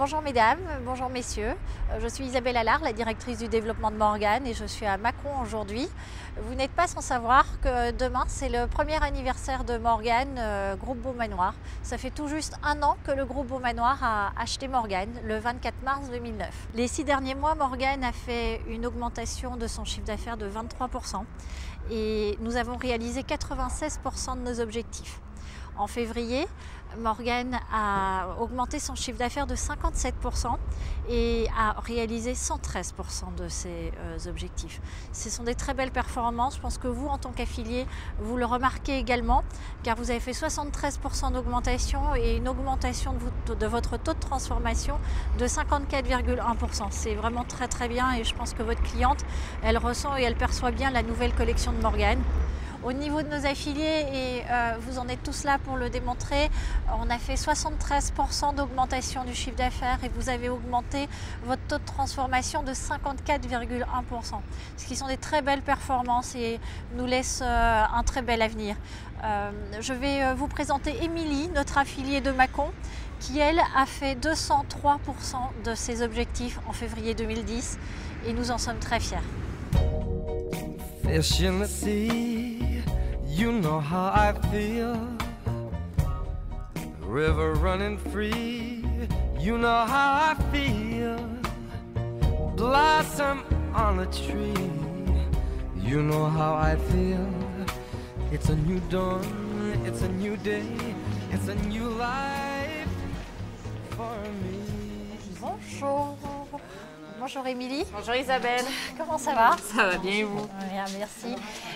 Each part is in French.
Bonjour mesdames, bonjour messieurs. Je suis Isabelle Allard, la directrice du développement de Morgane et je suis à Mâcon aujourd'hui. Vous n'êtes pas sans savoir que demain c'est le premier anniversaire de Morgane, groupe Beaumanoir. Ça fait tout juste un an que le groupe Beaumanoir a acheté Morgane, le 24 mars 2009. Les 6 derniers mois, Morgane a fait une augmentation de son chiffre d'affaires de 23% et nous avons réalisé 96% de nos objectifs. En février, Morgane a augmenté son chiffre d'affaires de 57% et a réalisé 113% de ses objectifs. Ce sont des très belles performances. Je pense que vous, en tant qu'affilié, vous le remarquez également, car vous avez fait 73% d'augmentation et une augmentation de votre taux de transformation de 54,1%. C'est vraiment très très bien et je pense que votre cliente, elle ressent et elle perçoit bien la nouvelle collection de Morgane. Au niveau de nos affiliés, et vous en êtes tous là pour le démontrer, on a fait 73% d'augmentation du chiffre d'affaires et vous avez augmenté votre taux de transformation de 54,1%. Ce qui sont des très belles performances et nous laissent un très bel avenir. Je vais vous présenter Émilie, notre affiliée de Mâcon, qui elle a fait 203% de ses objectifs en février 2010 et nous en sommes très fiers. Fish in the sea, you know how I feel. River running free, you know how I feel. Blossom on a tree, you know how I feel. It's a new dawn, it's a new day, it's a new life for me. Bonjour. Bonjour Émilie. Bonjour Isabelle. Comment ça va? Ça va bien et vous? Bien, merci.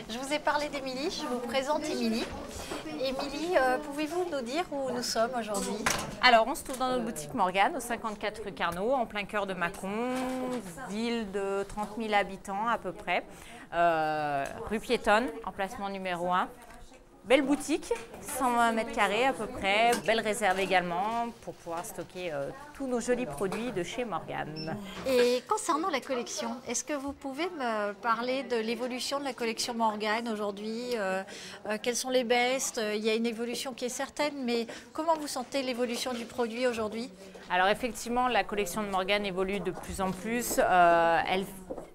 Je vous ai parlé d'Émilie, je vous présente Émilie. Émilie, pouvez-vous nous dire où nous sommes aujourd'hui? Alors, on se trouve dans notre boutique Morgane, au 54 rue Carnot, en plein cœur de Mâcon, ville de 30 000 habitants à peu près, rue piétonne, emplacement numéro 1. Belle boutique, 120 mètres carrés à peu près, belle réserve également pour pouvoir stocker tous nos jolis produits de chez Morgane. Et concernant la collection, est-ce que vous pouvez me parler de l'évolution de la collection Morgane aujourd'hui? Quelles sont les bestes? Il y a une évolution qui est certaine, mais comment vous sentez l'évolution du produit aujourd'hui? Alors effectivement, la collection de Morgane évolue de plus en plus.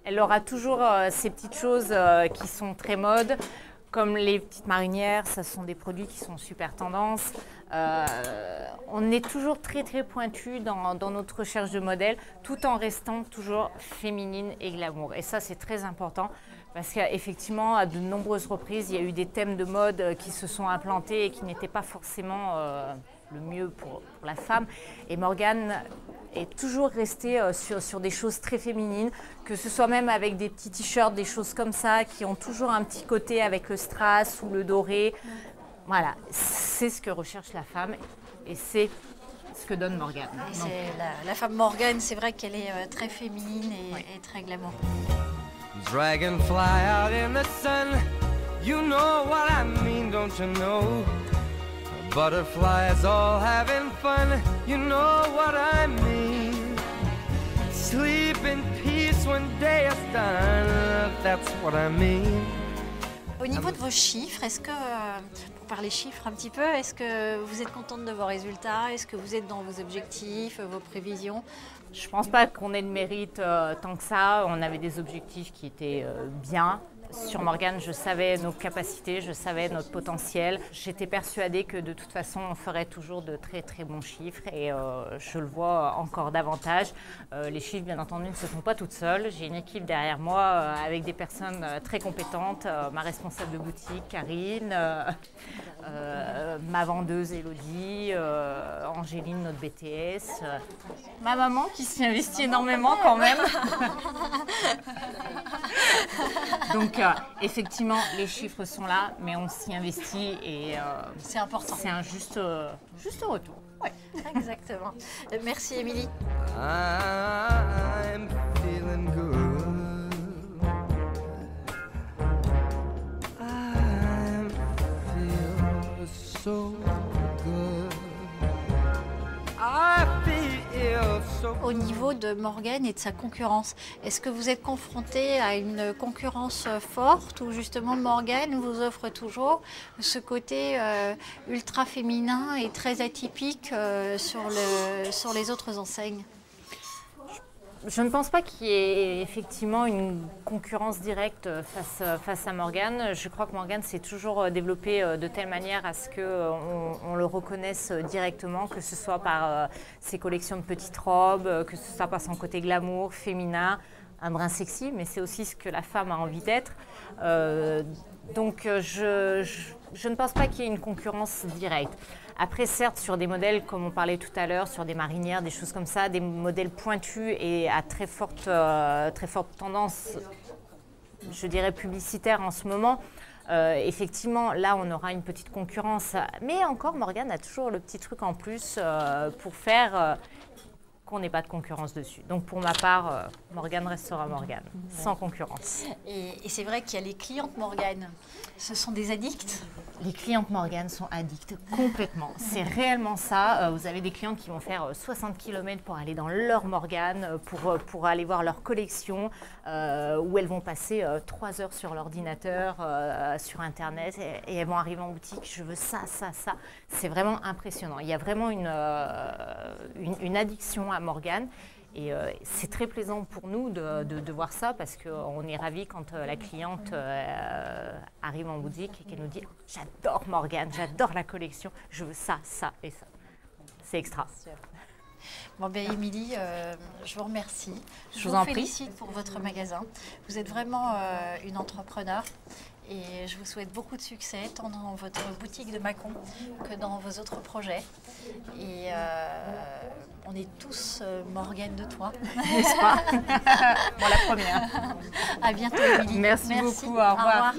Elle aura toujours ces petites choses qui sont très mode. Comme les petites marinières, ce sont des produits qui sont super tendance. On est toujours très très pointu dans notre recherche de modèles, tout en restant toujours féminine et glamour. Et ça, c'est très important parce qu'effectivement, à de nombreuses reprises, il y a eu des thèmes de mode qui se sont implantés et qui n'étaient pas forcément le mieux pour la femme. Et Morgane est toujours restée sur des choses très féminines, que ce soit même avec des petits t-shirts, des choses comme ça, qui ont toujours un petit côté avec le strass ou le doré. Voilà, c'est ce que recherche la femme et c'est ce que donne Morgane. La femme Morgane, c'est vrai qu'elle est très féminine et très glamour. Dragonfly out in the sun, you know what I mean, don't you know? Butterflies all having fun, you know what I mean. Sleep in peace when day is done, that's what I mean. Au niveau de vos chiffres, est-ce que, pour parler chiffres un petit peu, est-ce que vous êtes contente de vos résultats? Est-ce que vous êtes dans vos objectifs, vos prévisions? Je ne pense pas qu'on ait de mérite tant que ça. On avait des objectifs qui étaient bien. Sur Morgane, je savais nos capacités, je savais notre potentiel. J'étais persuadée que de toute façon, on ferait toujours de très très bons chiffres et je le vois encore davantage. Les chiffres, bien entendu, ne se font pas toutes seules. J'ai une équipe derrière moi avec des personnes très compétentes. Ma responsable de boutique, Karine, ma vendeuse, Elodie, Angéline, notre BTS, ma maman qui s'y investit énormément quand même. Donc, effectivement, les chiffres sont là, mais on s'y investit et c'est important. C'est un juste retour. Oui, exactement. Merci, Émilie. I'm feeling good. I feel so good. I feel Au niveau de Morgane et de sa concurrence, est-ce que vous êtes confronté à une concurrence forte ou justement Morgane vous offre toujours ce côté ultra féminin et très atypique sur les autres enseignes? Je ne pense pas qu'il y ait effectivement une concurrence directe face à Morgane. Je crois que Morgane s'est toujours développé de telle manière à ce qu'on le reconnaisse directement, que ce soit par ses collections de petites robes, que ce soit par son côté glamour, féminin, un brin sexy, mais c'est aussi ce que la femme a envie d'être. Donc je ne pense pas qu'il y ait une concurrence directe. Après, certes, sur des modèles, comme on parlait tout à l'heure, sur des marinières, des choses comme ça, des modèles pointus et à très forte tendance, je dirais publicitaire en ce moment, effectivement, là, on aura une petite concurrence. Mais encore, Morgane a toujours le petit truc en plus pour faire qu'on n'ait pas de concurrence dessus. Donc, pour ma part, Morgane restera Morgane, sans concurrence. Et c'est vrai qu'il y a les clientes Morgane. Ce sont des addicts? Les clientes Morgane sont addictes complètement. C'est réellement ça. Vous avez des clientes qui vont faire 60 km pour aller dans leur Morgane, pour aller voir leur collection, où elles vont passer 3 heures sur l'ordinateur, sur Internet, et elles vont arriver en boutique. Je veux ça, ça, ça. C'est vraiment impressionnant. Il y a vraiment une addiction à Morgane. Et c'est très plaisant pour nous de voir ça parce qu'on est ravis quand la cliente arrive en boutique et qu'elle nous dit « J'adore Morgane, j'adore la collection, je veux ça, ça et ça ». C'est extra. Bon ben Émilie, je vous remercie. Je vous en prie. Félicite pour votre magasin. Vous êtes vraiment une entrepreneur et je vous souhaite beaucoup de succès tant dans votre boutique de Mâcon que dans vos autres projets. Et on est tous Morgane de toi. N'est-ce pas? Moi la première. À bientôt Émilie. Merci beaucoup, au revoir.